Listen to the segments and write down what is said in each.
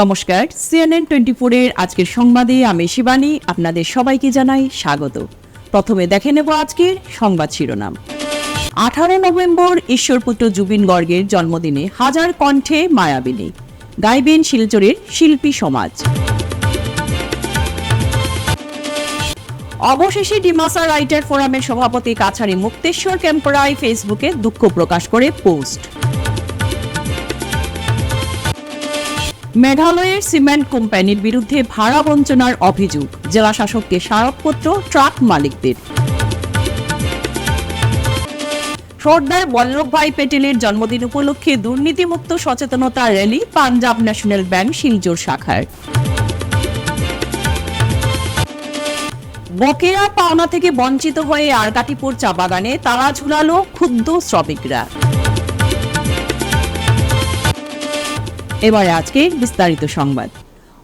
নমস্কার, CNN 24 এর আজকের সংবাদে আমি শিবানী আপনাদের সবাইকে জানাই স্বাগত। প্রথমে দেখে নেব আজকের সংবাদ শিরোনাম। 18 নভেম্বর ঈশ্বরপুত্র জুবিন গর্গের জন্মদিনে হাজার কণ্ঠে মায়াবিনী, গাইবেন শিলচরের শিল্পী সমাজ। অবশেষে ডিমাসা রাইটার ফোরামের সভাপতি কাছারি মুক্তেশ্বর ক্যাম্পরাই ফেসবুকে দুঃখ প্রকাশ করে পোস্ট। মেঘালয়ের সিমেন্ট কোম্পানির বিরুদ্ধে ভাড়া বঞ্চনার অভিযোগ, জেলা শাসককে স্মারকপত্র ট্রাক মালিকদের। সর্দার বল্লভভাই প্যাটেলের জন্মদিন উপলক্ষে দুর্নীতিমুক্ত সচেতনতা rally Punjab national bank Silchar শাখার। বকেয়া পাওনা থেকে বঞ্চিত হয়ে আরকাটিপুর চা বাগানে তালা ঝুলালো ক্ষুব্ধ শ্রমিকরা। এবারে আজকে বিস্তারিত সংবাদ।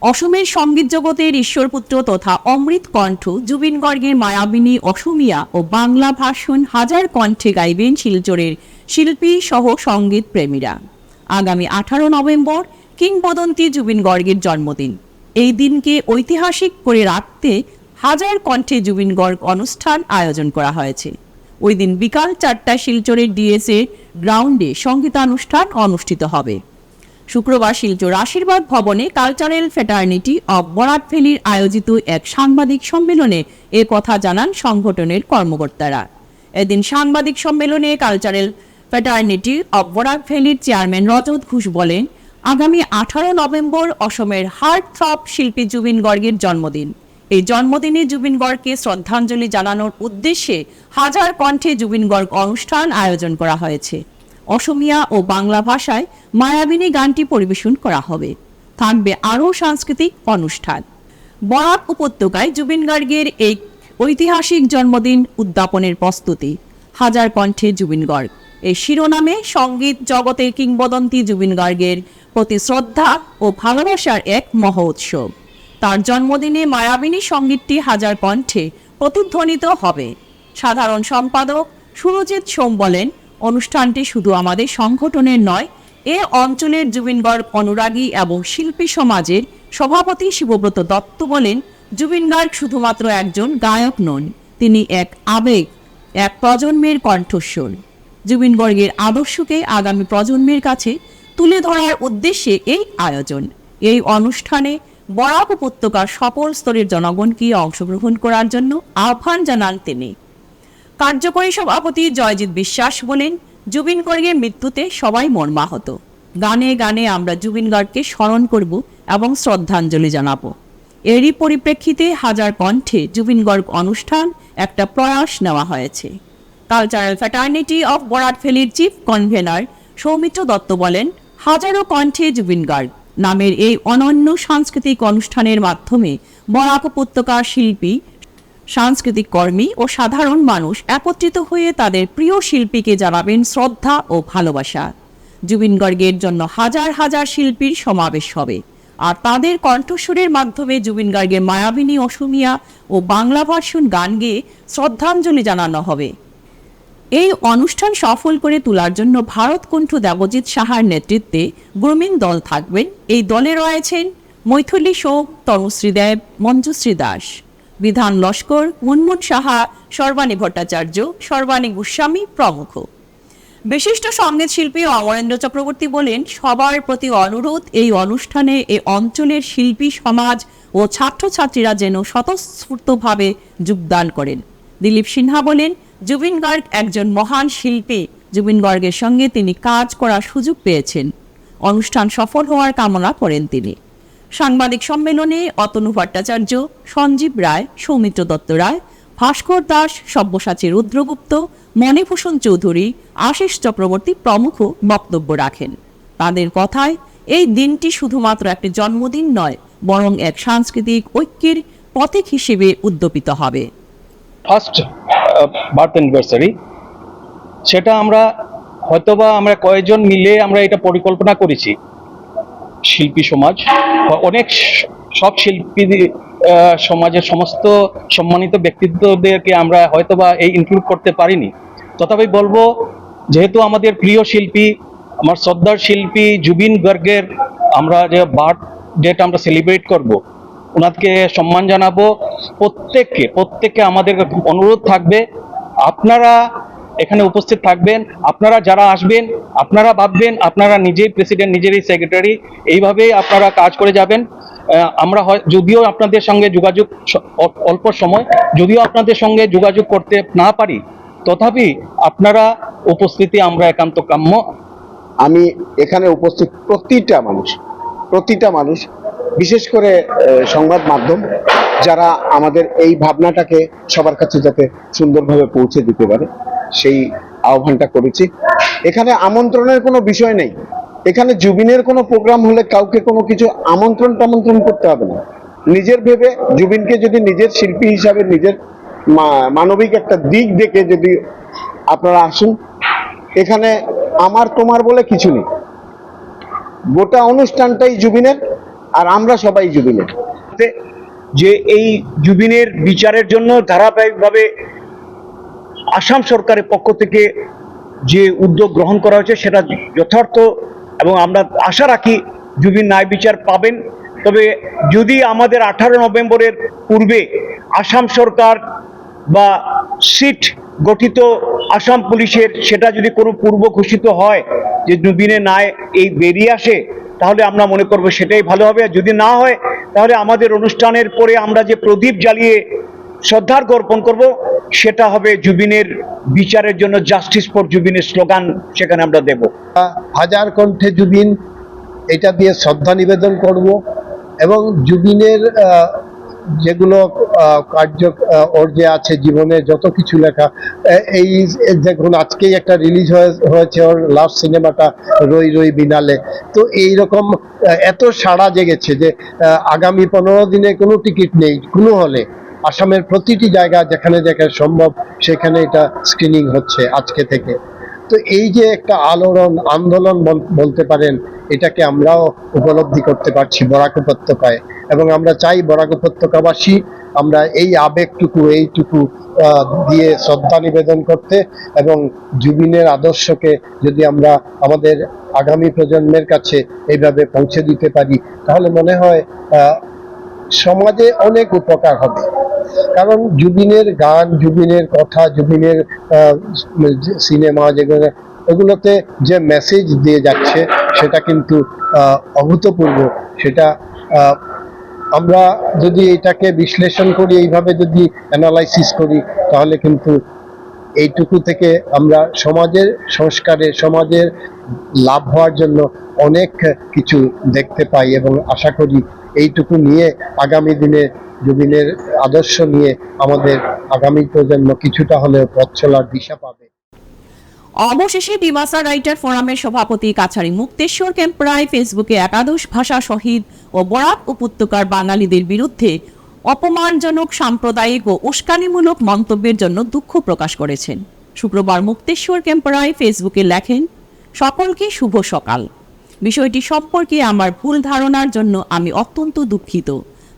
অসমের সঙ্গীত জগতের ঈশ্বরপুত্র তথা অমৃত কণ্ঠ জুবিন গর্গের মায়াবিনী অসমিয়া ও বাংলা ভাষণ হাজার কণ্ঠে গাইবেন শিলচরের শিল্পী সহ সঙ্গীত প্রেমীরা। আগামী 18 নভেম্বর কিংবদন্তি জুবিন গর্গের জন্মদিন। এই দিনকে ঐতিহাসিক করে রাখতে হাজার কণ্ঠে জুবিন গর্গ অনুষ্ঠান আয়োজন করা হয়েছে। ওই দিন বিকাল 4টায় শিলচরের ডিএসএ গ্রাউন্ডে সঙ্গীতানুষ্ঠান অনুষ্ঠিত হবে। শুক্রবার শিলচর আশীর্বাদ ভবনে কালচারাল ফ্র্যাটার্নিটি অব বরাক ভ্যালির আয়োজিত এক সাংবাদিক সম্মেলনে এ কথা জানান সংগঠনের কর্মকর্তারা। এদিন সাংবাদিক সম্মেলনে কালচারাল ফ্র্যাটার্নিটি অব বরাক ভ্যালির চেয়ারম্যান রজত ঘোষ বলেন, আগামী 18 নভেম্বর অসমের হার্ট থ্রব শিল্পী জুবিন গর্গের জন্মদিন। এই জন্মদিনে জুবিন গর্গকে শ্রদ্ধাঞ্জলি জানানোর উদ্দেশ্যে হাজার কণ্ঠে জুবিন গর্গ অনুষ্ঠান আয়োজন করা হয়েছে। অসমিয়া ও বাংলা ভাষায় মায়াবিনী গানটি পরিবেশন করা হবে। থাকবে আরও সাংস্কৃতিক অনুষ্ঠান। বরাক উপত্যকায় জুবিন গর্গের এই ঐতিহাসিক জন্মদিন উদ্যাপনের প্রস্তুতি। হাজার কণ্ঠে জুবিন গর্গ এই শিরোনামে সঙ্গীত জগতের কিংবদন্তি জুবিন গর্গের প্রতি শ্রদ্ধা ও ভালোবাসার এক মহোৎসব। তার জন্মদিনে মায়াবিনী সঙ্গীতটি হাজার কণ্ঠে প্রতিধ্বনিত হবে। সাধারণ সম্পাদক সুরজিৎ সোম বলেন, অনুষ্ঠানটি শুধু আমাদের সংগঠনের নয়, এ অঞ্চলের জুবিন গর্গ অনুরাগী এবং শিল্পী সমাজের সভাপতি শিবব্রত দত্ত বলেন, জুবিন গর্গ শুধুমাত্র একজন গায়ক নন, তিনি এক আবেগ, এক প্রজন্মের কণ্ঠস্বর। জুবিন গর্গের আদর্শকে আগামী প্রজন্মের কাছে তুলে ধরার উদ্দেশ্যে এই আয়োজন। এই অনুষ্ঠানে বরাক উপত্যকার সকল স্তরের জনগণকে অংশগ্রহণ করার জন্য আহ্বান জানান তিনি। কার্যকরী সভাপতি জয়জিৎ বিশ্বাস বলেন, জুবিন গর্গের মৃত্যুতে সবাই মর্মাহত। গানে গানে আমরা জুবিন গর্গকে স্মরণ করব এবং শ্রদ্ধাঞ্জলি জানাব। এরই পরিপ্রেক্ষিতে হাজার কণ্ঠে জুবিন গর্গ অনুষ্ঠান একটা প্রয়াস নেওয়া হয়েছে। কালচারাল ফ্র্যাটার্নিটি অফ বরাক ভ্যালির চিফ কনভেনার সৌমিত্র দত্ত বলেন, হাজারো কণ্ঠে জুবিন গর্গ নামের এই অনন্য সাংস্কৃতিক অনুষ্ঠানের মাধ্যমে বরাক উপত্যকার শিল্পী, সাংস্কৃতিক কর্মী ও সাধারণ মানুষ একত্রিত হয়ে তাদের প্রিয় শিল্পীকে জানাবেন শ্রদ্ধা ও ভালোবাসা। জুবিন গর্গের জন্য হাজার হাজার শিল্পীর সমাবেশ হবে, আর তাদের কণ্ঠস্বরের মাধ্যমে জুবিন গর্গের মায়াবিনী অসমিয়া ও বাংলা ভাষণ গান গেয়ে শ্রদ্ধাঞ্জলি জানানো হবে। এই অনুষ্ঠান সফল করে তোলার জন্য ভারতকণ্ঠ দেবজিৎ সাহার নেতৃত্বে গ্রুমিং দল থাকবেন। এই দলে রয়েছেন মৈথিলী সোম, তনুশ্রী দেব, মঞ্জুশ্রী দাস, বিধান লস্কর, মুনমুন সাহা, সর্বাণী ভট্টাচার্য, সর্বাণী গোস্বামী প্রমুখ। বিশিষ্ট সঙ্গীত শিল্পী অমরেন্দ্র চক্রবর্তী বলেন, সবার প্রতি অনুরোধ, এই অনুষ্ঠানে এই অঞ্চলের শিল্পী সমাজ ও ছাত্রছাত্রীরা যেন স্বতঃস্ফূর্তভাবে যোগদান করেন। দিলীপ সিনহা বলেন, জুবিন গর্গ একজন মহান শিল্পী। জুবিন গর্গের সঙ্গে তিনি কাজ করার সুযোগ পেয়েছেন। অনুষ্ঠান সফল হওয়ার কামনা করেন তিনি। সাংবাদিক সম্মেলনে অতনু ভট্টাচার্য, সঞ্জীব রায়, সৌমিত্র দত্ত রায়, ভাস্কর দাস, সব্যসাচী রুদ্রগুপ্ত, মণিভূষণ চৌধুরী, আশিস চক্রবর্তী প্রমুখ বক্তব্য রাখেন। তাদের কথায়, এই দিনটি শুধুমাত্র একটি জন্মদিন নয়, বরং এক সাংস্কৃতিক ঐক্যের প্রতীক হিসেবে উদ্যাপিত হবে। ফার্স্ট বার্থ অ্যানিভার্সারি, সেটা আমরা হয়তোবা আমরা কয়েকজন মিলে আমরা এটা পরিকল্পনা করেছি। শিল্পী সমাজ, অনেক সব শিল্পী সমাজের সমস্ত সম্মানিত ব্যক্তিত্বদেরকে আমরা হয়তোবা এই ইনক্লুড করতে পারিনি। তথাপি বলবো, যেহেতু আমাদের প্রিয় শিল্পী আমার শ্রদ্ধার শিল্পী জুবিন গার্গের আমরা যে বার্থ ডেট আমরা সেলিব্রেট করব, ওনাকে সম্মান জানাবো। প্রত্যেককে আমাদের অনুরোধ থাকবে, আপনারা এখানে উপস্থিত থাকবেন। আপনারা যারা আসবেন, আপনারা ভাববেন আপনারা নিজেই প্রেসিডেন্ট, নিজেরই সেক্রেটারি, এইভাবেই আপনারা কাজ করে যাবেন। আমরা যদিও আপনাদের সঙ্গে যোগাযোগ অল্প সময়, যদিও আপনাদের সঙ্গে যোগাযোগ করতে না পারি, তথাপি আপনারা উপস্থিতি আমরা একান্ত কাম্য। আমি এখানে উপস্থিত প্রতিটা মানুষ, বিশেষ করে সংবাদ মাধ্যম, যারা আমাদের এই ভাবনাটাকে সবার কাছে যাতে সুন্দরভাবে পৌঁছে দিতে পারে, সেই আহ্বানটা করেছি। এখানে আমন্ত্রণের কোনো বিষয় নেই। এখানে জুবিনের কোনো প্রোগ্রাম হলে কাউকে কোনো কিছু আমন্ত্রণ করতে হবে না। নিজের ভেবে জুবিনকে যদি নিজের শিল্পী হিসাবে নিজের মানবিক একটা দিক দেখে যদি আপনারা আসুন, এখানে আমার তোমার বলে কিছু নেই। গোটা অনুষ্ঠানটাই জুবিনের, আর আমরা সবাই জুবিনের। যে এই জুবিনের বিচারের জন্য ধারাবাহিকভাবে আসাম সরকারের পক্ষ থেকে যে উদ্যোগ গ্রহণ করা হয়েছে সেটা যথার্থ, এবং আমরা আশা রাখি জুবিন ন্যায় বিচার পাবেন। তবে যদি আমাদের 18 নভেম্বরের পূর্বে আসাম সরকার বা সিট গঠিত আসাম পুলিশের সেটা যদি কোনো পূর্ব ঘোষিত হয় যে জুবিনের ন্যায় এই বেরিয়ে আসে, তাহলে আমরা মনে করব সেটাই ভালো হবে। আর যদি না হয়, তাহলে আমাদের অনুষ্ঠানের পরে আমরা যে প্রদীপ জ্বালিয়ে শ্রদ্ধার জ্ঞাপন করব, সেটা হবে জুবিনের বিচারের জন্য জাস্টিস ফর জুবিনের স্লোগান সেখানে আমরা দেব। হাজার কণ্ঠে জুবিন, এটা দিয়ে শ্রদ্ধা নিবেদন করব। এবং জুবিনের যেগুলো কার্য ওর যে আছে জীবনে যত কিছু লেখা, এই দেখুন আজকেই একটা রিলিজ হয়েছে ওর লাস্ট সিনেমাটা রই রই বিনালে। তো এইরকম এত সাড়া জেগেছে যে আগামী 15 দিনে কোনো টিকিট নেই কোনো হলে। আসামের প্রতিটি জায়গা যেখানে যেখানে সম্ভব সেখানে এটা স্ক্রিনিং হচ্ছে আজকে থেকে। তো এই যে একটা আন্দোলন বলতে পারেন, এটাকে আমরাও উপলব্ধি করতে পারছি বরাক উপত্যকায়। এবং আমরা চাই বরাক উপত্যকাবাসী আমরা এই আবেগটুকু এইটুকু দিয়ে শ্রদ্ধা নিবেদন করতে, এবং জুবিনের আদর্শকে যদি আমরা আমাদের আগামী প্রজন্মের কাছে এইভাবে পৌঁছে দিতে পারি, তাহলে মনে হয় সমাজে অনেক উপকার হবে। কারণ জুবিনের গান, জুবিনের কথা, জুবিনের সিনেমা যেগুলো, ওগুলোতে যে মেসেজ দিয়ে যাচ্ছে সেটা কিন্তু অভূতপূর্ব। সেটা আমরা যদি এটাকে বিশ্লেষণ করি, এইভাবে যদি অ্যানালাইসিস করি, তাহলে কিন্তু এইটুকু থেকে আমরা সমাজের সংস্কারে, সমাজের লাভ হওয়ার জন্য অনেক কিছু দেখতে পাই। এবং আশা করি এইটুকু নিয়ে আগামী দিনে জুবিনের আদর্শ নিয়ে আমাদের আগামী প্রজন্ম কিছুটা হলেও পথ চলার দিশা পাবে। অবশেষে ডিমাসা রাইটার ফোরামের সভাপতি কাছারি মুক্তেশ্বর ক্যাম্পরায় ফেসবুকে একাদশ ভাষা শহীদ ও বরাক উপত্যকার বাঙালিদের বিরুদ্ধে অপমানজনক, সাম্প্রদায়িক ও উস্কানিমূলক মন্তব্যের জন্য দুঃখ প্রকাশ করেছেন। শুক্রবার মুক্তেশ্বর ক্যাম্পরায় ফেসবুকে লেখেন, সকলকে শুভ সকাল। বিষয়টি সম্পর্কে আমার ভুল ধারণার জন্য আমি অত্যন্ত দুঃখিত।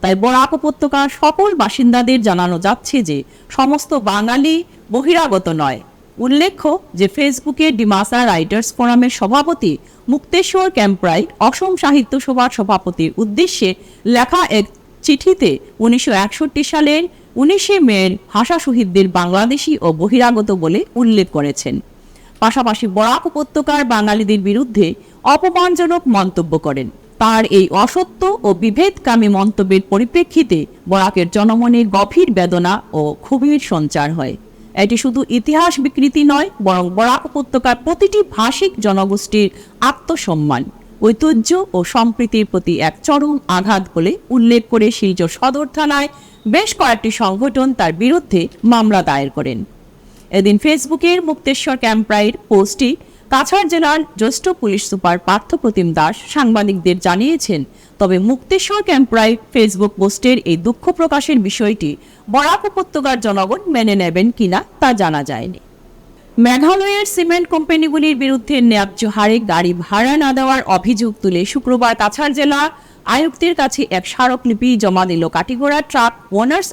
তাই বরাক উপত্যকার সকল বাসিন্দাদের জানানো যাচ্ছে যে সমস্ত বাঙালি বহিরাগত নয়। উল্লেখ্য যে ফেসবুকে ডিমাসা রাইটার্স ফোরামের সভাপতি মুক্তেশ্বর ক্যাম্পরাই অসম সাহিত্য সভার সভাপতির উদ্দেশ্যে লেখা এক চিঠিতে 1961 সালের 19 মের ভাষা শহীদদের বাংলাদেশি ও বহিরাগত বলে উল্লেখ করেছেন। পাশাপাশি বরাক উপত্যকার বাঙালিদের বিরুদ্ধে অপমানজনক মন্তব্য করেন। তার এই অসত্য ও বিভেদকামী মন্তব্যের পরিপ্রেক্ষিতে বরাকের জনমনে গভীর বেদনা ও ক্ষোভের সঞ্চার হয়। এটি শুধু ইতিহাস বিকৃতি নয়, বরং বরাক উপত্যকার প্রতিটি ভাষিক জনগোষ্ঠীর আত্মসম্মান, ঐতিহ্য ও সম্প্রীতির প্রতি এক চরম আঘাত বলে উল্লেখ করে শিলচর সদর থানায় বেশ কয়েকটি সংগঠন তার বিরুদ্ধে মামলা দায়ের করেন। এদিন ফেসবুকের মুক্তেশ্বর ক্যাম্পরাইয়ের পোস্টটি কাছাড় জেলার জ্যেষ্ঠ পুলিশ সুপার পার্থপ্রতিম দাস সাংবাদিকদের জানিয়েছেন। তবে মুক্তেশ্বর ক্যাম্পরাই ফেসবুক পোস্টের এই দুঃখ প্রকাশের বিষয়টি বরাক উপত্যকার জনগণ মেনে নেবেন কিনা তা জানা যায়নি। মেঘালয়ের সিমেন্ট কোম্পানিগুলির বিরুদ্ধে ন্যায্য হারে গাড়ি ভাড়া না দেওয়ার অভিযোগ তুলে শুক্রবার কাছাড় জেলা আয়ুক্তের কাছে এক স্মারকলিপি জমা দিল কাটিগড়া ট্রাক ওনার্স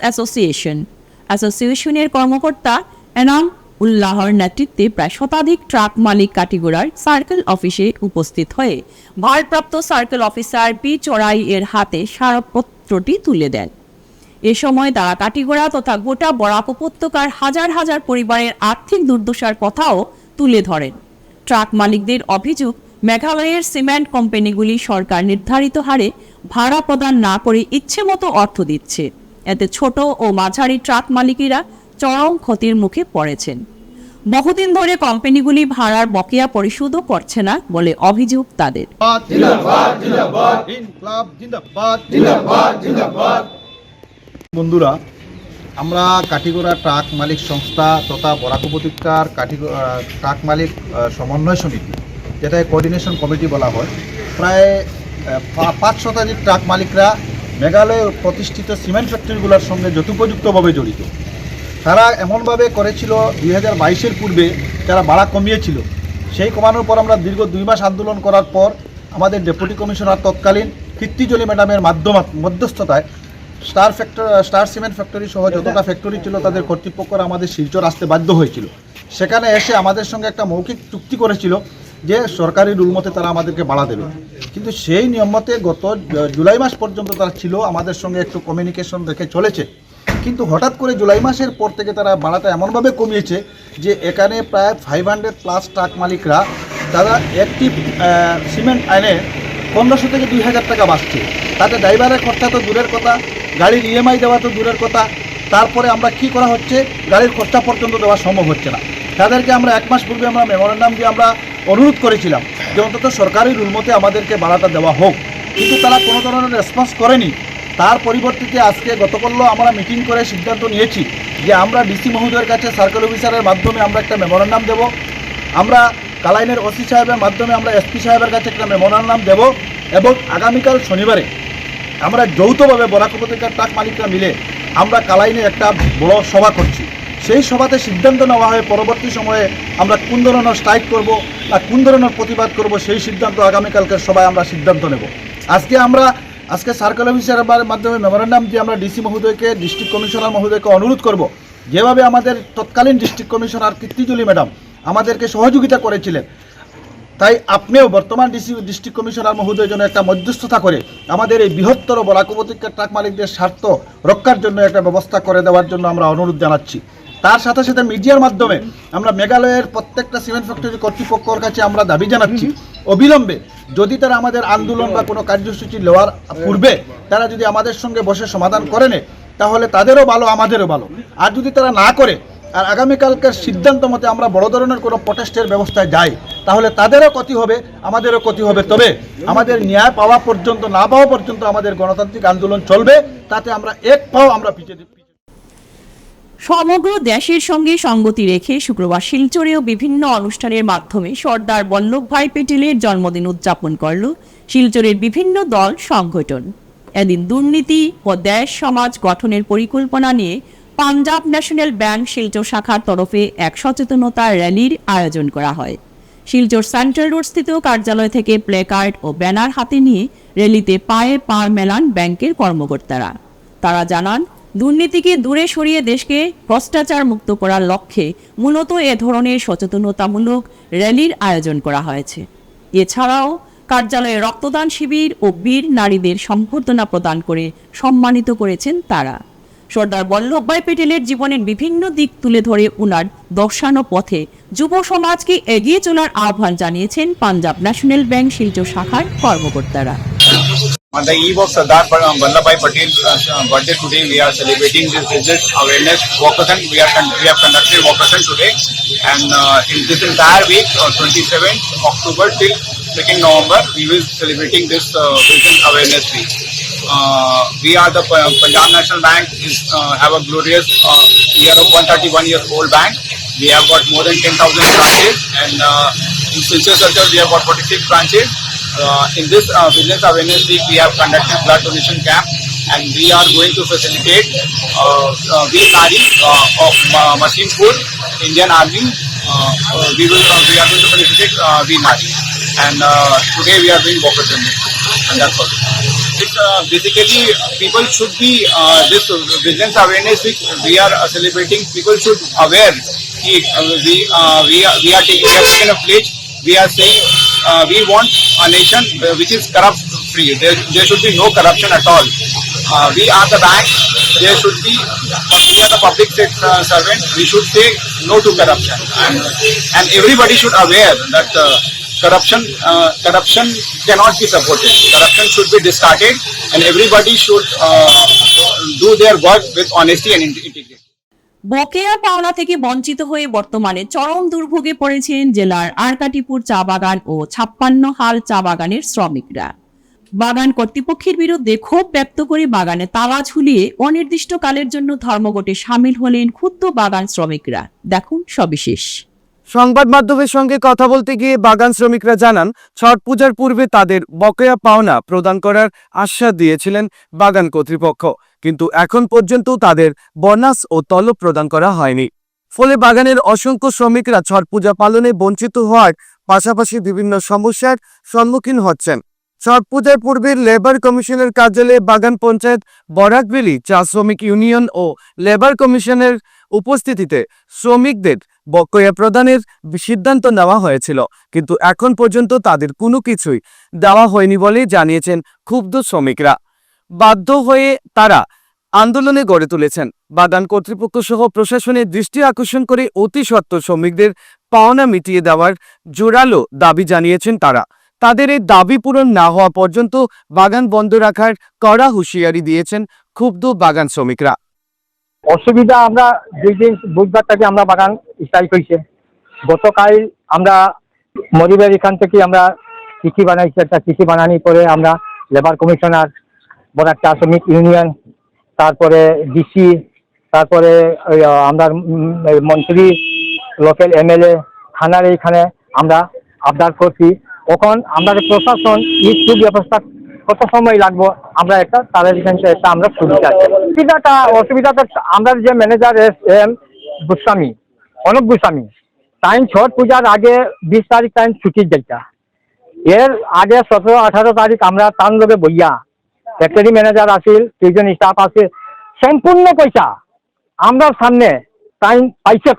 অ্যাসোসিয়েশনের কর্মকর্তা এনাম উল্লাহর নেতৃত্বে প্রায় শতাধিক ট্রাক মালিক কাটিগড়ার সার্কেল অফিসে উপস্থিত হয়ে ভারপ্রাপ্ত সার্কেল অফিসার পি চড়াই এর হাতে স্মারকপত্রটি তুলে দেন। এ সময় তারা কাটিগড়া তথা গোটা বরাক উপত্যকার হাজার হাজার পরিবারের আর্থিক দুর্দশার কথাও তুলে ধরেন। ট্রাক মালিকদের অভিযোগ, মেঘালয়ের সিমেন্ট কোম্পানিগুলি সরকার নির্ধারিত হারে ভাড়া প্রদান না করে ইচ্ছেমতো অর্থ দিচ্ছে। এতে ছোট ও মাঝারি ট্রাক মালিকেরা চরম ক্ষতির মুখে পড়েছেন। বহুদিন ধরে কোম্পানিগুলি ভাড়ার বকেয়া পরিশোধও করছে না বলে অভিযোগ তাদের। বন্ধুরা, আমরা কাটিগড়া ট্রাক মালিক সংস্থা তথা বরাক উপত্যকার ট্রাক মালিক সমন্বয় সমিতি, যেটা কোঅর্ডিনেশন কমিটি বলা হয়, প্রায় 5 শতাধিক ট্রাক মালিকরা মেঘালয়ে প্রতিষ্ঠিত সিমেন্ট ফ্যাক্টরিগুলোর সঙ্গে যথোপযুক্তভাবে জড়িত। তারা এমনভাবে করেছিল 2022-এর পূর্বে যারা ভাড়া কমিয়েছিল, সেই কমানোর পর আমরা দীর্ঘ 2 মাস আন্দোলন করার আমাদের ডেপুটি কমিশনার তৎকালীন কীর্তিজলি ম্যাডামের মধ্যস্থতায় স্টার সিমেন্ট ফ্যাক্টরি সহ যতটা ফ্যাক্টরি ছিল তাদের কর্তৃপক্ষরা আমাদের শিলচর আসতে বাধ্য হয়েছিল। সেখানে এসে আমাদের সঙ্গে একটা মৌখিক চুক্তি করেছিল যে সরকারি রুল মতে তারা আমাদেরকে ভাড়া দেবে, কিন্তু সেই নিয়ম মতে গত জুলাই মাস পর্যন্ত তারা ছিল, আমাদের সঙ্গে একটু কমিউনিকেশন রেখে চলেছে। কিন্তু হঠাৎ করে জুলাই মাসের পর থেকে তারা ভাড়াটা এমনভাবে কমিয়েছে যে এখানে প্রায় 500+ ট্রাক মালিকরা তারা একটি সিমেন্ট আইনে 1500 থেকে 2000 টাকা বাঁচছে। তাতে ড্রাইভারের খরচা তো দূরের কথা, গাড়ির EMI দেওয়া তো দূরের কথা, তারপরে আমরা কি করা হচ্ছে, গাড়ির খরচা পর্যন্ত দেওয়া সম্ভব হচ্ছে না। তাদেরকে আমরা 1 মাস পূর্বে আমরা মেমোরেন্ডাম দিয়ে আমরা অনুরোধ করেছিলাম যে অন্তত সরকারি রুল মতে আমাদেরকে ভাড়াটা দেওয়া হোক, কিন্তু তারা কোনো ধরনের রেসপন্স করেনি। তার পরিবর্তে আজকে গতকাল আমরা মিটিং করে সিদ্ধান্ত নিয়েছি যে আমরা ডিসি মহোদয়ের কাছে সার্কেল অফিসারের মাধ্যমে আমরা একটা মেমোরেন্ডাম দেব, আমরা কালাইনের ওসি সাহেবের মাধ্যমে আমরা SP সাহেবের কাছে একটা মেমোরেন্ডাম দেব, এবং আগামীকাল শনিবারে আমরা যৌথভাবে বরাক উপত্যকার ট্রাক মালিকরা মিলে আমরা কালাইনে একটা বড় সভা করছি। সেই সভাতে সিদ্ধান্ত নেওয়া হয় পরবর্তী সময়ে আমরা কোন ধরনের স্ট্রাইক করব বা কোন ধরনের প্রতিবাদ করব, সেই সিদ্ধান্ত আগামীকালকের সভায় আমরা সিদ্ধান্ত নেব। আজকে সার্কেল অফিসারের মাধ্যমে মেমোরেন্ডাম দিয়ে আমরা ডিসি মহোদয়কে, ডিস্ট্রিক্ট কমিশনার মহোদয়কে অনুরোধ করব, যেভাবে আমাদের তৎকালীন ডিস্ট্রিক্ট কমিশনার কীর্তিজলি ম্যাডাম আমাদেরকে সহযোগিতা করেছিলেন, তাই আপনিও বর্তমান ডিস্ট্রিক্ট কমিশনার মহোদয়ের জন্য একটা মধ্যস্থতা করে আমাদের এই বৃহত্তর বরাক উপত্যকার ট্রাক মালিকদের স্বার্থ রক্ষার জন্য একটা ব্যবস্থা করে দেওয়ার জন্য আমরা অনুরোধ জানাচ্ছি। তার সাথে সাথে মিডিয়ার মাধ্যমে আমরা মেঘালয়ের প্রত্যেকটা সিমেন্ট ফ্যাক্টরি কর্তৃপক্ষের কাছে আমরা দাবি জানাচ্ছি, অবিলম্বে যদি তারা আমাদের আন্দোলন বা কোনো কার্যসূচি নেওয়ার পূর্বে তারা যদি আমাদের সঙ্গে বসে সমাধান করে নেয়, তাহলে তাদেরও ভালো, আমাদেরও ভালো। আর যদি তারা না করে আর আগামীকালকের সিদ্ধান্ত মতে আমরা বড় ধরনের কোনো প্রটেস্টের ব্যবস্থায় যাই, তাহলে তাদেরও ক্ষতি হবে, আমাদেরও ক্ষতি হবে। তবে আমাদের ন্যায় পাওয়া পর্যন্ত, না পাওয়া পর্যন্ত আমাদের গণতান্ত্রিক আন্দোলন চলবে, তাতে আমরা এক পাও আমরা পিছিয়ে দিই। সমগ্র দেশের সঙ্গে সঙ্গতি রেখে শুক্রবার শিলচরেও বিভিন্ন অনুষ্ঠানের মাধ্যমে সর্দার বল্লভভাই পেটেলের জন্মদিন উদযাপন করল শিলচরের বিভিন্ন দল সংগঠন। এদিন দুর্নীতি ও দেশ সমাজ গঠনের পরিকল্পনা নিয়ে পাঞ্জাব ন্যাশনাল ব্যাংক শিলচর শাখার তরফে এক সচেতনতা র্যালির আয়োজন করা হয়। শিলচর সেন্ট্রাল রোড স্থিত কার্যালয় থেকে প্লেকার্ড ও ব্যানার হাতে নিয়ে র্যালিতে পায়ে পা মেলান ব্যাংকের কর্মকর্তারা। তারা জানান, দুর্নীতিকে দূরে সরিয়ে দেশকে ভ্রষ্টাচার মুক্ত করার লক্ষ্যে মূলত এ ধরনের সচেতনতামূলক র্যালির আয়োজন করা হয়েছে। এছাড়াও কার্যালয়ে রক্তদান শিবির ও বীর নারীদের সম্বর্ধনা প্রদান করে সম্মানিত করেছেন তারা। সর্দার বল্লভভাই পেটেলের জীবনের বিভিন্ন দিক তুলে ধরে উনার দর্শানো পথে যুব সমাজকে এগিয়ে চলার আহ্বান জানিয়েছেন পাঞ্জাব ন্যাশনাল ব্যাংক শিলচর শাখার কর্মকর্তারা। On the eve of Sardar Vallabhbhai Patel's birthday today, we are celebrating this business awareness walkathon. We have conducted walkathon today, and in this entire week, 27th October till 2nd November, we will be celebrating this business awareness week. We are the Punjab National Bank have a glorious year of 131 years old bank. We have got more than 10,000 branches, and in Silchar Circle we have got 46 branches. In this business awareness week, we have conducted blood donation camp, and we are going to facilitate Veer Nari of Masimpur, Indian Army. We are going to facilitate Veer Nari, and today we are doing walkathon, and that's all. Basically, people should be this business awareness week we are celebrating. People should aware we are taking a pledge. We are saying we want a nation which is corrupt free. There should be no corruption at all. We are the bank. There should be. We are the public servant. We should say no to corruption, and everybody should aware that corruption cannot be supported. Corruption should be discarded, and everybody should do their work with honesty and integrity. বকেয়া পাওনা থেকে বঞ্চিত হয়ে বর্তমানে চরম দুর্ভোগে পড়েছেন জেলার আরকাটিপুর চা বাগান ও 56 হাল চা বাগানের শ্রমিকরা। বাগান কর্তৃপক্ষের বিরুদ্ধে ক্ষোভ ব্যক্ত করে বাগানে তালা ঝুলিয়ে অনির্দিষ্টকালের জন্য ধর্মঘটে সামিল হলেন ক্ষুব্ধ বাগান শ্রমিকরা। দেখুন সবিশেষ। সংবাদ মাধ্যমের সঙ্গে কথা বলতে গিয়ে বাগান শ্রমিকরা জানান, ছট পূজার পূর্বে তাদের বকেয়া পাওনা প্রদান করার আশ্বাস দিয়েছিলেন বাগান কর্তৃপক্ষ, কিন্তু এখন পর্যন্ত তাদের বোনাস ও তলব প্রদান করা হয়নি। ফলে বাগানের অসংখ্য শ্রমিকরা ছট পূজা পালনে বঞ্চিত হওয়ার পাশাপাশি বিভিন্ন সমস্যার সম্মুখীন হচ্ছেন। ছট পূজার পূর্বে লেবার কমিশনের কার্যালয়ে বাগান পঞ্চায়েত, বরাকবেলি চা শ্রমিক ইউনিয়ন ও লেবার কমিশনের উপস্থিতিতে শ্রমিকদের বকেয়া প্রদানের সিদ্ধান্ত নেওয়া হয়েছিল, কিন্তু এখন পর্যন্ত তাদের কোনো কিছুই দেওয়া হয়নি বলে জানিয়েছেন ক্ষুব্ধ শ্রমিকরা। বাধ্য হয়ে তারা আন্দোলনে গড়ে তুলেছেন। বাগান কর্তৃপক্ষ সহ প্রশাসনের দৃষ্টি আকর্ষণ করে অতি সত্বর শ্রমিকদের পাওনা মিটিয়ে দেওয়ার জোরালো দাবি জানিয়েছেন তারা। তাদের এই দাবি পূরণ না হওয়া পর্যন্ত বাগান বন্ধ রাখার কড়া হুঁশিয়ারি দিয়েছেন ক্ষুব্ধ বাগান শ্রমিকরা। অসুবিধা আমরা দুই দিন বুধবার থেকে আমরা বাগান স্ট্রাইক হয়েছে। গতকাল আমরা মরিবের এখান থেকে আমরা চিঠি বানাইছি, একটা চিঠি বানানোর পরে আমরা লেবার কমিশনার, বরাক চা শ্রমিক ইউনিয়ন, তারপরে ডিসি, তারপরে আমরা মন্ত্রী, লোকাল এমএলএ, থানার এইখানে আমরা আবদার করছি। এখন আমাদের প্রশাসন এই সুব্যবস্থা কত সময় লাগবো আমরা একটা তাদের একটা আমরা সুবিধা অসুবিধাটা আমরা যে ম্যানেজার এম গোস্বামী, অনব গোস্বামী, টাইম ছট পূজার আগে 20 তারিখ টাইম ছুটির যেটা, এর আগে 17-18 তারিখ আমরা তার লগে বইয়া ফ্যাক্টরি ম্যানেজার আসিল, 2জন স্টাফ আছে, সম্পূর্ণ পয়সা আমরা সামনে টাইম পাইছে।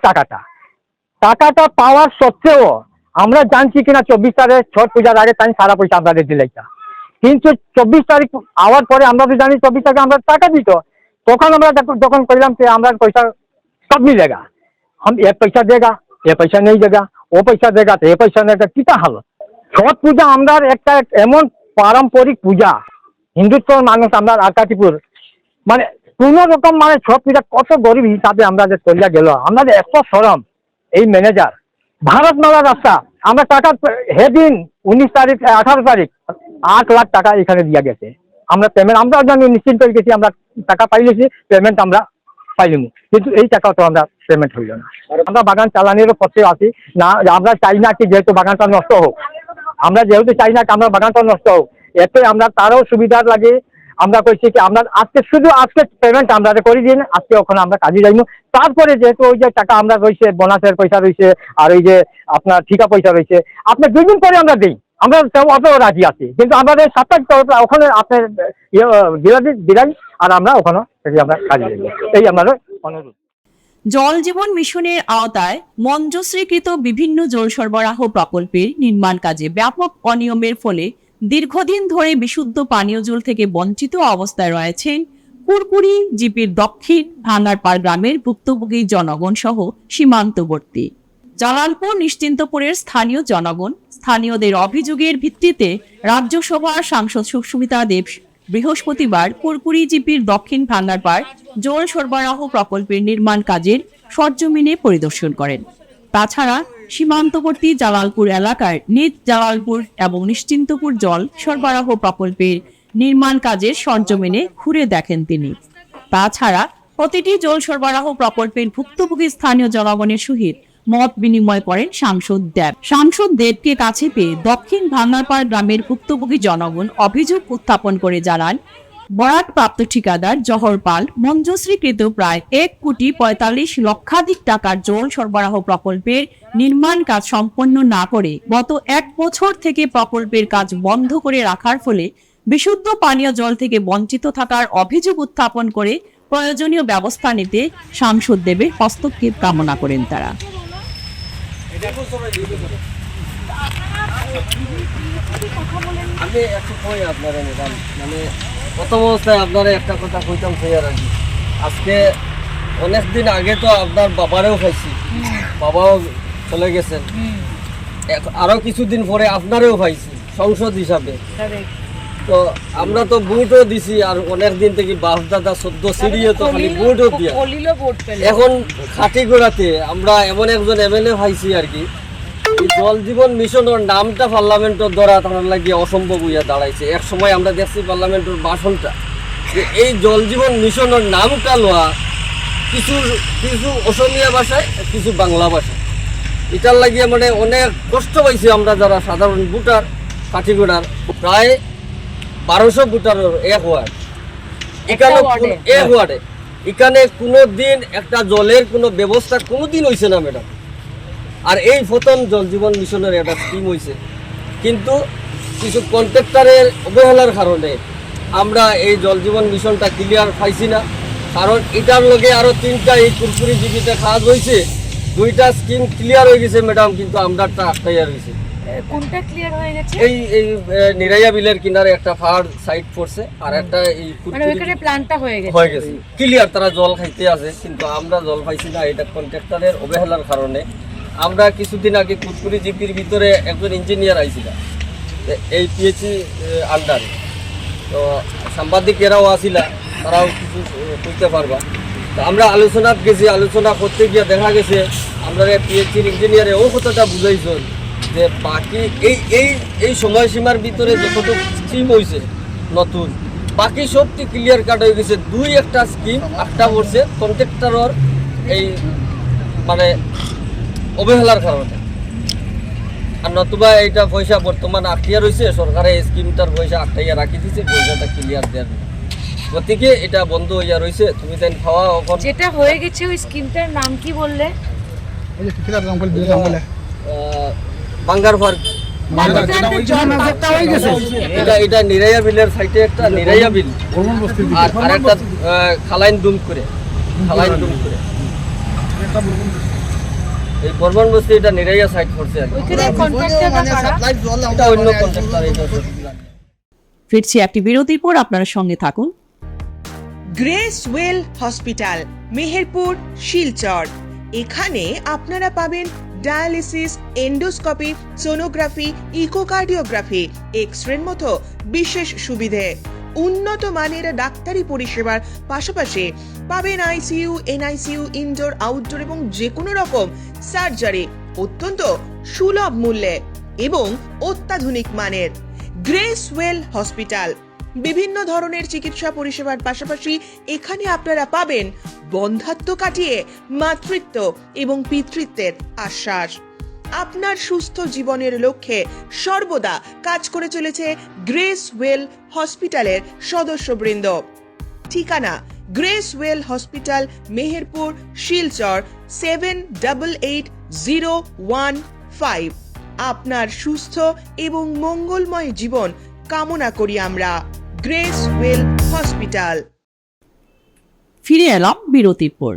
টাকাটা পাওয়ার সত্ত্বেও আমরা জানছি কিনা 24 তারিখ ছট পূজার আগে টাইম সারা পয়সা আমাদের দিলাইটা, কিন্তু 24 তারিখ আওয়ার পরে আমরা তো জানি 24 তারিখে আমরা টাকা দিত। তখন আমরা যখন কইলাম যে আমরা পয়সা সব মিলেগা, हम ये पैसा देगा, ये पैसा नहीं देगा, वो पैसा देगा तो ये पैसा नहीं देगा, किता हाल। छठ পূজা আমরা একটা এমন পারম্পরিক পূজা, হিন্দুত্বর মানুষ আমরা আরকাটিপুর, মানে কোন রকম মানে ছট পূজা কত গরিব হিসাবে আমরা যে করিয়া গেল। আমাদের এত শরম এই ম্যানেজার ভারতমালা রাস্তা আমরা টাকা হেদিন 19 তারিখ 18 তারিখ 8 লাখ টাকা এখানে দিয়া গেছে। আমরা পেমেন্ট আমরা জানি নিশ্চিন্ত হয়ে গেছি, আমরা টাকা পাইলেছি, পেমেন্ট আমরা পাইলাম, কিন্তু এই টাকা তো আমরা পেমেন্ট হইল না। আমরা বাগান চালানোরও পথে আছি না, আমরা চাই না কি যেহেতু বাগানটা নষ্ট হোক, আমরা যেহেতু চাই না কি আমরা বাগানটা নষ্ট হোক, এতে আমরা তারও সুবিধার লাগে আমরা কইছি কি আমরা আজকে পেমেন্ট আমরা করে দিন, আজকে ওখানে আমরা কাজে যাইব। তারপরে যেহেতু ওই যে টাকা আমরা রয়েছে, বোনাসের পয়সা রয়েছে, আর ওই যে আপনার ঠিকা পয়সা রয়েছে, আপনার 2 দিন পরে আমরা দিই, আমরা অত রাজি আছি, কিন্তু আমাদের 7 তারিখ ওখানে আপনার দিলাই আর আমরা ওখানে আমরা কাজে যাইব, এই আমাদের অনুরোধ। জল জীবন মিশনের আওতায় মঞ্জুশ্রীকৃত বিভিন্ন জল সরবরাহ প্রকল্পের নির্মাণ কাজে ব্যাপক অনিয়মের ফলে দীর্ঘদিন ধরে বিশুদ্ধ পানীয় জল থেকে বঞ্চিত অবস্থায় রয়েছেন কুরকুরি জিপির দক্ষিণ ভাঙ্গারপাড় গ্রামের ভুক্তভোগী জনগণ সহ সীমান্তবর্তী জালালপুর নিশ্চিন্তপুরের স্থানীয় জনগণ। স্থানীয়দের অভিযোগের ভিত্তিতে রাজ্যসভার সাংসদ সুস্মিতা দেব বৃহস্পতিবার কুরকুরি জিপির দক্ষিণ ভাঙ্গারপাড় জল সরবরাহ প্রকল্পের নির্মাণ কাজের সরজমিনে পরিদর্শন করেন। তাছাড়া সীমান্তবর্তী জালালপুর এলাকার নিজ জালালপুর এবং নিশ্চিন্তপুর জল সরবরাহ প্রকল্পের নির্মাণ কাজের সরজমিনে ঘুরে দেখেন তিনি। তাছাড়া প্রতিটি জল সরবরাহ প্রকল্পের ভুক্তভোগী স্থানীয় জনগণের সহিত মত বিনিময় করেন সাংসদ দেব। সাংসদ দেবকে কাছে পেয়ে দক্ষিণ ভাঙ্গারপাড় গ্রামের ভুক্তভোগী জনগণ অভিযোগ উত্থাপন করে জানান, বরাকপ্রাপ্ত ঠিকাদার জহর পাল মঞ্জুশ্রীকৃত প্রায় 1,45,00,000 টাকার জল সরবরাহ প্রকল্পের নির্মাণ কাজ সম্পন্ন না করে গত 1 বছর থেকে প্রকল্পের কাজ বন্ধ করে রাখার ফলে বিশুদ্ধ পানীয় জল থেকে বঞ্চিত থাকার অভিযোগ উত্থাপন করে প্রয়োজনীয় ব্যবস্থা নিতে সাংসদদেবের হস্তক্ষেপ কামনা করেন তারা। আমি একটু কই আপনারা ম্যাডাম, মানে প্রথম অবস্থায় আপনারা একটা কথা কইতাম ফেয়ার আর কি। আজকে অনেক দিন আগে তো আপনার বাবারেও খাইছি, বাবাও চলে গেছেন, আরো কিছুদিন পরে আপনারেও পাইছি সংসদ হিসাবে। তো আমরা তো ভোটও দিছি, আর অনেক দিন থেকে বাপ দাদা সদ্য সিঁড়িয়ে তো খালি ভোটও দিয়া। এখন খাটিগোড়াতে আমরা এমন একজন এমএলএ পাইছি আর কি, জল জীবন মিশনের নামটা পার্লামেন্টের দ্বারা তার লাগিয়ে অসম্ভব হইয়া দাঁড়াইছে। এক সময় আমরা দেখছি পার্লামেন্টের ভাষণটা যে এই জল জীবন মিশনের নামটা লওয়া কিছু কিছু অসমীয়া ভাষায়, কিছু বাংলা ভাষায়, এটার লাগিয়ে মানে অনেক কষ্ট পাইছি আমরা যারা সাধারণ ভোটার। কাঠিগোড়ার প্রায় 1200 ভোটারের এক ওয়ার্ড, এখানে এক ওয়ার্ডে এখানে কোনো দিন একটা জলের কোনো ব্যবস্থা কোনোদিন হয়েছে না ম্যাডাম। আর এই প্রথম জল জীবন মিশনের একটা স্কিম হয়েছে, কিন্তু কিছু কন্ট্রাক্টরের অবহেলার কারণে আমরা এই জল জীবন মিশনটা ক্লিয়ার পাইছি না। কারণ এটার লগে আরো 3টা এই কুরকুরি জীবিতে কাজ হয়েছে, 2টা স্কিম ক্লিয়ার হয়ে গেছে ম্যাডাম, কিন্তু আমরাটা আটকাইয়া রয়েছে। কোনটা ক্লিয়ার হয়ে গেছে? এই নিরাইয়া বিলের কিনারে একটা ফায়ার সাইট পড়ছে, আর একটা এই মানে ওইখানে প্ল্যানটা হয়ে গেছে ক্লিয়ার, তারা জল খাইতে আছে, কিন্তু আমরা জল পাইছি না। এটা কন্ট্রাক্টরের অবহেলার কারণে। আমরা কিছুদিন আগে কুরকুরি জিপির ভিতরে একজন ইঞ্জিনিয়ার আইছিল এই পিএইচই আন্ডারে, তো সাংবাদিকেরাও আসিলা, তারাও কিছু করতে পারবা। তো আমরা আলোচনা গেছি, আলোচনা করতে গিয়ে দেখা গেছে আমরা পিএইচির ইঞ্জিনিয়ারে ও কথাটা বুঝাইছেন যে বাকি এই এই এই সময়সীমার ভিতরে যতটুকু স্কিম হয়েছে নতুন, বাকি সবটি ক্লিয়ার কাট হয়ে গেছে। 2-1টা স্কিম একটা পড়ছে কন্ট্রাক্টরের এই মানে অবহেলার কারণে, আর নতুবা এইটা পয়সা বর্তমান আটকিয়া রয়েছে, সরকারে এই স্কিমটার পয়সা আটকাইয়া রাখি দিচ্ছে, পয়সাটা ক্লিয়ার দেওয়ার গতিকে এটা বন্ধ হইয়া রয়েছে। তুমি তাই খাওয়া যেটা হয়ে গেছে ওই স্কিমটার নাম কি বললে? বাঙ্গার পার্ক, এটা নিরাইয়া বিলের সাইডে একটা নিরাইয়া বিল, আর একটা খালাইন ডুম করে এই বর্মন বস্তি, এটা নিরাইয়া সাইড করছে। ফিরছি একটি বিরতির পর, আপনারা সঙ্গে থাকুন। Grace well hospital, Meherpur, Silchar. এখানে আপনারা পাবেন ডায়ালিসিস, এন্ডোস্কোপি, সোনোগ্রাফি, ইকোকার্ডিওগ্রাফি, এক্স-রের মতো বিশেষ সুবিধে। উন্নত মানের ডাক্তারি পরিষেবার পাশাপাশি পাবেন আইসিইউ, এনআইসিইউ, ইনডোর, আউটডোর এবং যে কোনো রকম সার্জারি অত্যন্ত সুলভ মূল্যে এবং অত্যাধুনিক মানের। গ্রেস ওয়েল হসপিটাল বিভিন্ন ধরনের চিকিৎসা পরিষেবার পাশাপাশি এখানে আপনারা পাবেন বন্ধ্যাত্ব কাটিয়ে মাতৃত্ব এবং পিতৃত্বের আশ্বাস। আপনার সুস্থ জীবনের লক্ষ্যে সর্বদা কাজ করে চলেছে গ্রেস ওয়েল হসপিটালের সদস্যবৃন্দ। ঠিকানা grace well hospital, Meherpur, Silchar 788015। আপনার সুস্থ এবং মঙ্গলময় জীবন কামনা করি আমরা। Grace well hospital. ফিরে এলাম বিরতির পর।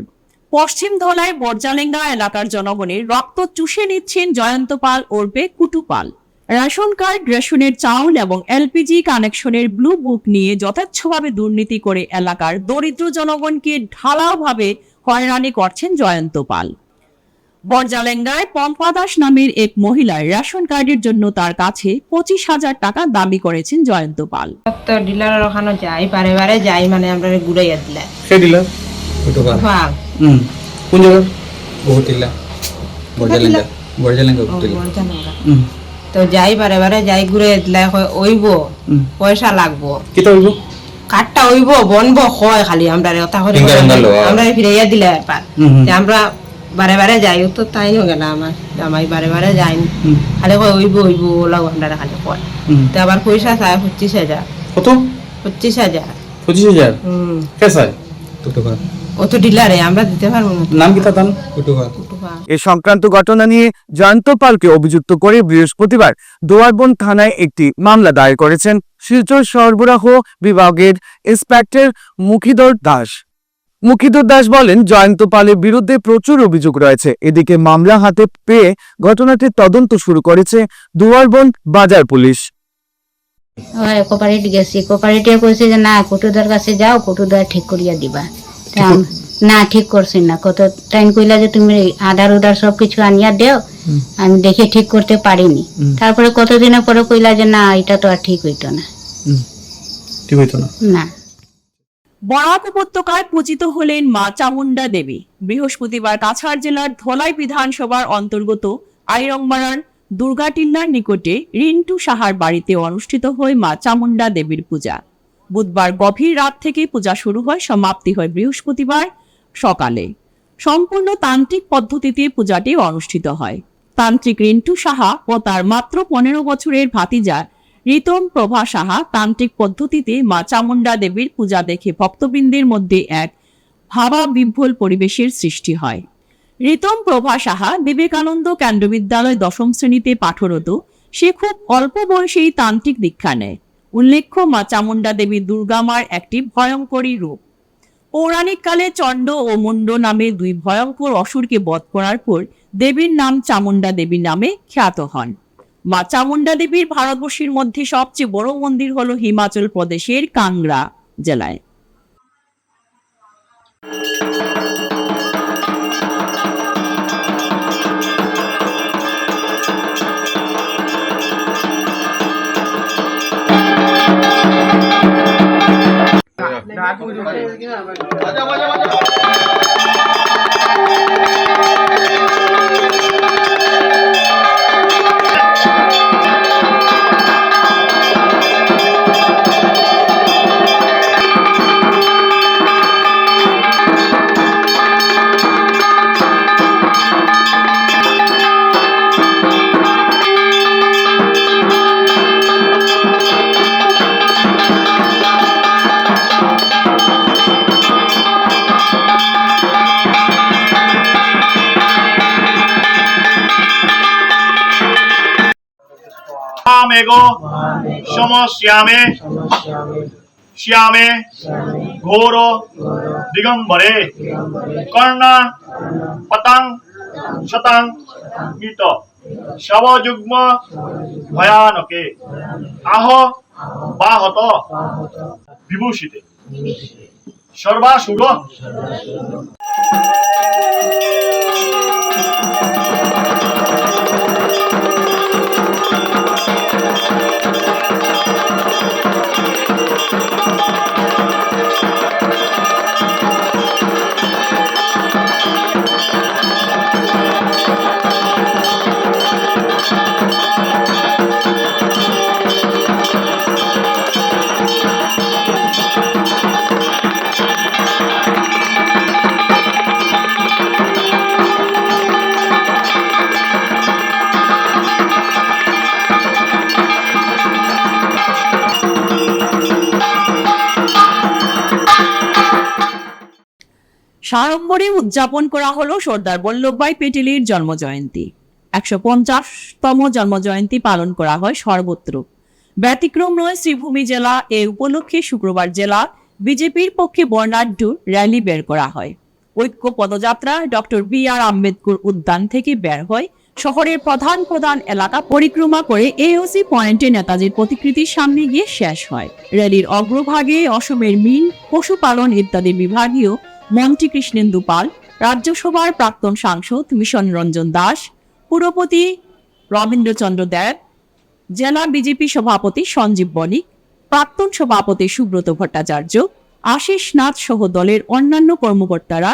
পশ্চিম ধলাই বর্জালেঙ্গা এলাকার জনগণের রক্ত চুষে নিচ্ছেন জয়ন্ত পাল ওরফে কুটু পাল। রেশন কার্ড, রেশনের চাউল এবং এলপিজি কানেকশনের ব্লু বুক নিয়ে যথেচ্ছভাবে দুর্নীতি করে এলাকার দরিদ্র জনগণকে ঢালাওভাবে হয়রানি করছেন জয়ন্ত পাল। বর্জালেঙ্গায় পম্পা দাস নামের এক মহিলার রেশন কার্ডের জন্য তার কাছে 25,000 টাকা দাবি করেছেন জয়ন্ত পাল। তো ডিলারের ওখানে যাই, বারে বারে যাই, মানে আমরা ঘুরাইয়া দিলা। সে ডিলার কোন জায়গা? বহুটিলা, বর্জালেঙ্গা। তো যাই, বারে বারে যাই, ঘুরে দিলা। ওইব পয়সা লাগবো, কিতা হইব? কার্ডটা ওইব বনবো হয়, খালি আমরা কথা করে আমরা ফিরাইয়া দিলে আমরা বারে বারে যাই। তো তাই গেল আমার জামাই, বারে বারে যাইনি, খালি কয় ওইব ওইব ওলাও আমরা খালি কয়। তো আবার পয়সা চায় 25,000। কত? 25,000। 25,000 কে চায়? ও তো ডিলারে, আমরা দিতে পারবো না। নাম কি তার? নাম কুটুবা। এ সংক্রান্ত ঘটনা নিয়ে জয়ন্ত পালকে অভিযুক্ত করে বৃহস্পতিবার দোয়ারবন থানায় একটি মামলা দায়ের করেছেন শিলচর সরবরাহ বিভাগের ইন্সপেক্টর মুখিদর দাস। মুখিদুর দাস বলেন, জয়ন্ত পালের বিরুদ্ধে প্রচুর অভিযোগ রয়েছে। এদিকে মামলা হাতে পেয়ে ঘটনাটির তদন্ত শুরু করেছে দুয়ারবন বাজার পুলিশ। কোপারেট গেছি, কোপারেটে কইছে যে না কুটুদার কাছে যাও, কুটুদার ঠিক করিয়া দিবা। না ঠিক করছি না, কত টাইম কইলা যে তুমি আধার উধার সবকিছু আনিয়া দেও, আমি দেখে ঠিক করতে পারিনি। তারপরে কতদিনের পরে কইলা যে না এটা তো আর ঠিক হইতো না। ঠিক হইতো না না। বরাক উপত্যকায় পূজিত হলেন মা চামুন্ডা দেবী। বৃহস্পতিবার কাছাড় জেলার ধলাই বিধানসভার অন্তর্গত আইরংমারার দুর্গাটিল্লার নিকটে রিন্টু সাহার বাড়িতে অনুষ্ঠিত হয় মা চামুন্ডা দেবীর পূজা। বুধবার গভীর রাত থেকে পূজা শুরু হয়, সমাপ্তি হয় বৃহস্পতিবার সকালে। সম্পূর্ণ তান্ত্রিক পদ্ধতিতে পূজাটি অনুষ্ঠিত হয়। তান্ত্রিক রিন্টু সাহা ও তার মাত্র 15 বছরের ভাতিজা রিতম প্রভা সাহা তান্ত্রিক পদ্ধতিতে মা চামুন্ডা দেবীর পূজা দেখে ভক্তবৃন্দের মধ্যে এক ভাবাবিহ্বল পরিবেশের সৃষ্টি হয়। রিতম প্রভা সাহা বিবেকানন্দ কেন্দ্র বিদ্যালয় 10ম শ্রেণীতে পাঠরত। সে খুব অল্প বয়সেই তান্ত্রিক দীক্ষা নেয়। উল্লেখ্য, মা চামুন্ডা দেবী দুর্গামার একটি ভয়ঙ্করী রূপ। পৌরাণিক কালে চণ্ড ও মুন্ড নামে দুই ভয়ঙ্কর অসুরকে বধ করার পর দেবীর নাম চামুন্ডা দেবী নামে খ্যাত হন। মা চামুন্ডা দেবীর ভারতবর্ষের মধ্যে সবচেয়ে বড় মন্দির হলো হিমাচল প্রদেশের কাংড়া জেলায়। मेघो समश्यामे श्यामे घोरो दिगंबरे कर्णा पतंग शतंग मित शवजुग्म भयानके आहो बाहत विभूषिते सर्वासुर সাড়ম্বরে উদযাপন করা হলো সর্দার বল্লভভাই পেটেলের জন্মজয়ন্তী। 150তম জন্মজয়ন্তী পালন করা হয় সর্বত্র। ব্যতিক্রম নয় শ্রীভূমি জেলা। এ উপলক্ষে শুক্রবার জেলা বিজেপির পক্ষে বর্ণাঢ্য র্যালি বের করা হয়। ঐক্য পদযাত্রা ডক্টর বি.আর. আম্বেদকর উদ্যান থেকে বের হয়। শহরের প্রধান প্রধান এলাকা পরিক্রমা করে এওসি পয়েন্টে নেতাজির প্রতিকৃতির সামনে গিয়ে শেষ হয়। র্যালির অগ্রভাগে অসমের মিন, পশুপালন ইত্যাদি বিভাগীয় মন্ত্রী কৃষ্ণেন্দু পাল, রাজ্যসভার প্রাক্তন সাংসদ মিশন রঞ্জন দাস, পুরপতি রবীন্দ্রচন্দ্র দেব, জেলা বিজেপি সভাপতি সঞ্জীব বণিক, প্রাক্তন সভাপতি সুব্রত ভট্টাচার্য, আশিস নাথ সহ দলের অন্যান্য কর্মকর্তারা,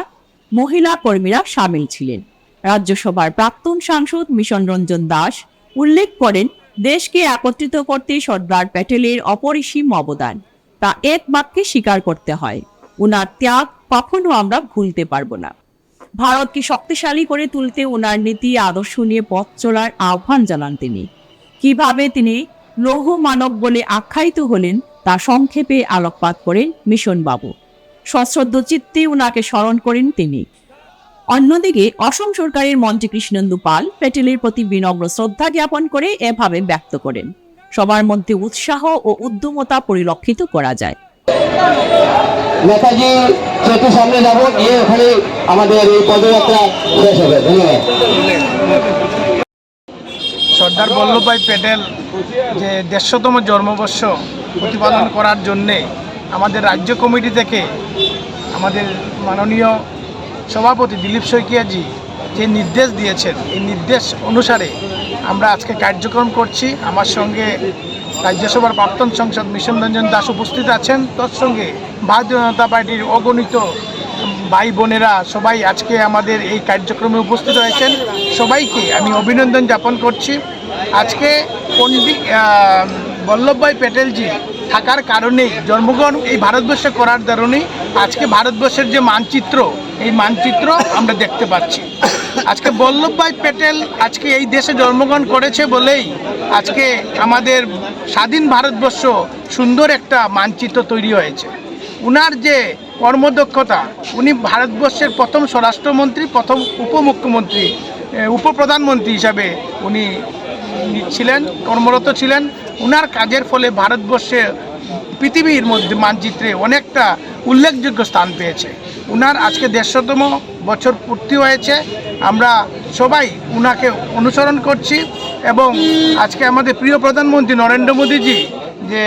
মহিলা কর্মীরা সামিল ছিলেন। রাজ্যসভার প্রাক্তন সাংসদ মিশন রঞ্জন দাস উল্লেখ করেন, দেশকে একত্রিত করতে সর্দার প্যাটেলের অপরিসীম অবদান, তা এক বাক্যে স্বীকার করতে হয়। উনার ত্যাগ কখনো আমরা ভুলতে পারবো না। ভারতকে শক্তিশালী করে তুলতে উনার নীতি আদর্শ নিয়ে পথ চলার আহ্বান জানান তিনি। কিভাবে তিনি লৌহ মানব বলে আখ্যায়িত হলেন তা সংক্ষেপে আলোকপাত করেন মিশন বাবু। সশ্রদ্ধ চিত্তে উনাকে স্মরণ করেন তিনি। অন্যদিকে অসম সরকারের মন্ত্রী কৃষ্ণেন্দু পাল প্যাটেলের প্রতি বিনম্র শ্রদ্ধা জ্ঞাপন করে এভাবে ব্যক্ত করেন, সবার মধ্যে উৎসাহ ও উদ্যমতা পরিলক্ষিত করা যায়। নেতাজি সেতুর সামনে যাব, গিয়ে ওখানে আমাদের এই পদযাত্রা শেষ হবে। ধন্যবাদ। সর্দার বল্লভভাই প্যাটেল যে 150তম জন্মবর্ষ প্রতিপালন করার জন্যে আমাদের রাজ্য কমিটি থেকে আমাদের মাননীয় সভাপতি দিলীপ শইকিয়াজি যে নির্দেশ দিয়েছেন, এই নির্দেশ অনুসারে আমরা আজকে কার্যক্রম করছি। আমার সঙ্গে রাজ্যসভার প্রাক্তন সাংসদ মিশন রঞ্জন দাস উপস্থিত আছেন, তৎসঙ্গে ভারতীয় জনতা পার্টির অগণিত ভাই বোনেরা সবাই আজকে আমাদের এই কার্যক্রমে উপস্থিত হয়েছেন। সবাইকে আমি অভিনন্দন জ্ঞাপন করছি। আজকে পণ্ডিত বল্লভভাই প্যাটেলজি থাকার কারণেই, জন্মগ্রহণ এই ভারতবর্ষে করার কারণেই আজকে ভারতবর্ষের যে মানচিত্র, এই মানচিত্র আমরা দেখতে পাচ্ছি। আজকে বল্লভভাই প্যাটেল আজকে এই দেশে জন্মগ্রহণ করেছে বলেই আজকে আমাদের স্বাধীন ভারতবর্ষ সুন্দর একটা মানচিত্র তৈরি হয়েছে। উনার যে কর্মদক্ষতা, উনি ভারতবর্ষের প্রথম স্বরাষ্ট্রমন্ত্রী, প্রথম উপমুখ্যমন্ত্রী, উপপ্রধানমন্ত্রী হিসাবে উনি ছিলেন, কর্মরত ছিলেন। উনার কাজের ফলে ভারতবর্ষে পৃথিবীর মধ্যে মানচিত্রে অনেকটা উল্লেখযোগ্য স্থান পেয়েছে। উনার আজকে 150তম বছর পূর্তি হয়েছে। আমরা সবাই উনাকে অনুসরণ করছি এবং আজকে আমাদের প্রিয় প্রধানমন্ত্রী নরেন্দ্র মোদীজি যে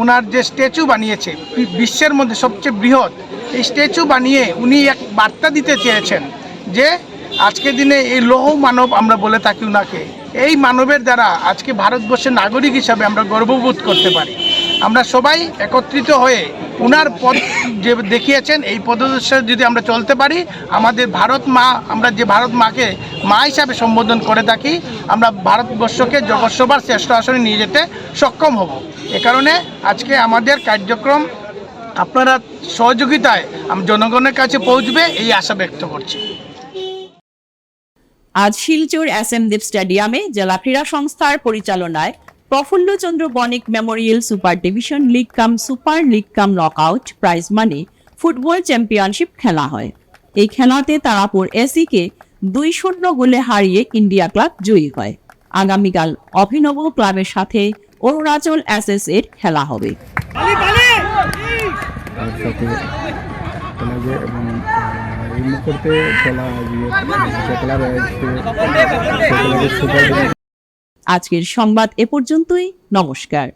ওনার যে স্ট্যাচু বানিয়েছে, বিশ্বের মধ্যে সবচেয়ে বৃহৎ এই স্ট্যাচু বানিয়ে উনি এক বার্তা দিতে চেয়েছেন যে আজকের দিনে এই লৌহ মানব আমরা বলে থাকি উনাকে, এই মানবের দ্বারা আজকে ভারতবর্ষের নাগরিক হিসাবে আমরা গর্ববোধ করতে পারি। আমরা সবাই একত্রিত হয়ে উনার পথ যে দেখিয়েছেন, এই পদদর্শে যদি আমরা চলতে পারি, আমাদের ভারত মা, আমরা যে ভারত মাকে মা হিসাবে সম্বোধন করে থাকি, আমরা ভারতবর্ষকে জগৎসভার শ্রেষ্ঠ আসনে নিয়ে যেতে সক্ষম হব। এ কারণে আজকে আমাদের কার্যক্রম আপনারা সহযোগিতায় জনগণের কাছে পৌঁছবে, এই আশা ব্যক্ত করছি। আজ শিলচর এস.এম. দেব স্টেডিয়ামে জেলা ক্রীড়া সংস্থার পরিচালনায় Prafullachandra Banik memorial super division league cum super league cum knockout prize money football championship খেলা হয়। এই খেলাতে তারাপুর এসিকে 2-0 গোলে হারিয়ে ইন্ডিয়া ক্লাব জয়ী হয়। আগামীকাল অভিনব ক্লাবের সাথে অরুণাচল এসএস এর খেলা হবে। আজকের সংবাদ এ পর্যন্তই। নমস্কার।